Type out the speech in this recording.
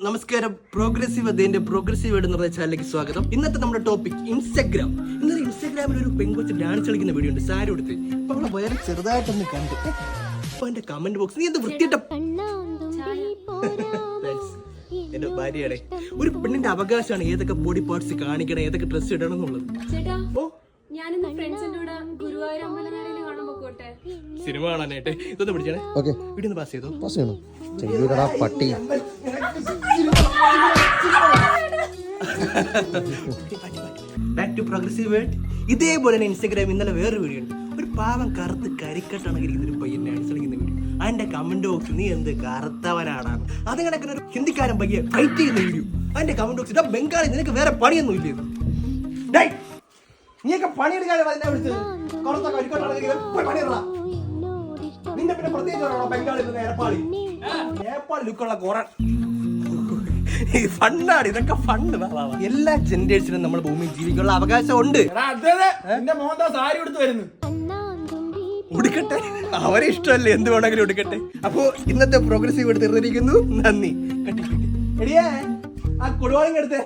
നമസ്കാരം. പ്രോഗ്രസീവ് അതിന്റെ progressive word എന്ന് പറഞ്ഞ ചാനലിലേക്ക് സ്വാഗതം. ഇന്നത്തെ നമ്മുടെ ടോപ്പിക് ഇൻസ്റ്റഗ്രാം. ഇന്നലെ ഇൻസ്റ്റഗ്രാമിൽ ഒരു പെൺകൊച്ച് ഡാൻസ് കളിക്കുന്ന വീഡിയോ ഉണ്ട്, സാരി എടുത്ത്. ഇപ്പൊ അവളെ വയറ് ചെറുതായിട്ടൊന്ന് കണ്ട് അപ്പൊ എന്റെ കമന്റ് ബോക്സ്, നീ എന്ത് വൃത്തിയിട്ട എന്റെ ഭാര്യയുടെ ഒരു പെണ്ണിന്റെ അവകാശമാണ് ഏതൊക്കെ ബോഡി പാർട്സ് കാണിക്കണം, ഏതൊക്കെ ഡ്രസ് ഇടണം എന്നുള്ളത്. സിനിമ കാണാനായിട്ട് ഇതൊന്ന് പിടിച്ചാണ്. വീട്ടിൽ നിന്ന് പാസ് ചെയ്തോ. പട്ടി ബാക്ക് ടു പ്രോഗ്രസീവ് വേൾഡ്. ഇതേപോലെ തന്നെ ഇൻസ്റ്റാഗ്രാം ഇന്നലെ വേറൊരു വീഡിയോ ഉണ്ട്. ഒരു പാവം കറുത്ത് കരിക്കട്ടാണെങ്കിൽ ഒരു പയ്യനെ ഡാൻസ് കളിക്കുന്ന വീഡിയോ. അതിന്റെ കമന്റ് ബോക്സ്, നീ എന്ത് കറുത്തവനാണ്, അത് കണക്കിന് ഒരു ഹിന്ദിക്കാരൻ പയ്യെ ഫൈറ്റ് ചെയ്യുന്ന വീഡിയോ. അതിന്റെ കമന്റ് ബോക്സ്, ഇതാ ബംഗാളി, നിനക്ക് വേറെ പണിയൊന്നും ഇല്ലേ? നീയൊക്കെ പണിയെടുക്കാതെ കറുത്ത കരിക്കട്ടാണെങ്കിൽ പണിയെടുക്കാം. നിന്റെ പിന്നെ പ്രത്യേകിച്ച് ബംഗാളിൽ നേപ്പാളി നേപ്പാളി ലുക്കുള്ള കുറെ ഫണ്ടാണ്. ഇതൊക്കെ ഫണ്ട്. എല്ലാ ജനറേഷനും നമ്മുടെ ഭൂമിയിൽ ജീവിക്കാനുള്ള അവകാശം ഉണ്ട്. ഉടുക്കട്ടെ, അവരെ ഇഷ്ടമല്ലേ, എന്ത് വേണമെങ്കിലും ഉടുക്കട്ടെ. അപ്പോ ഇന്നത്തെ പ്രോഗ്രസീവ് എടുത്ത് തീർന്നിരിക്കുന്നു. നന്ദി. എടിയേ ആ കുടുവാളിങ് എടുത്തേ.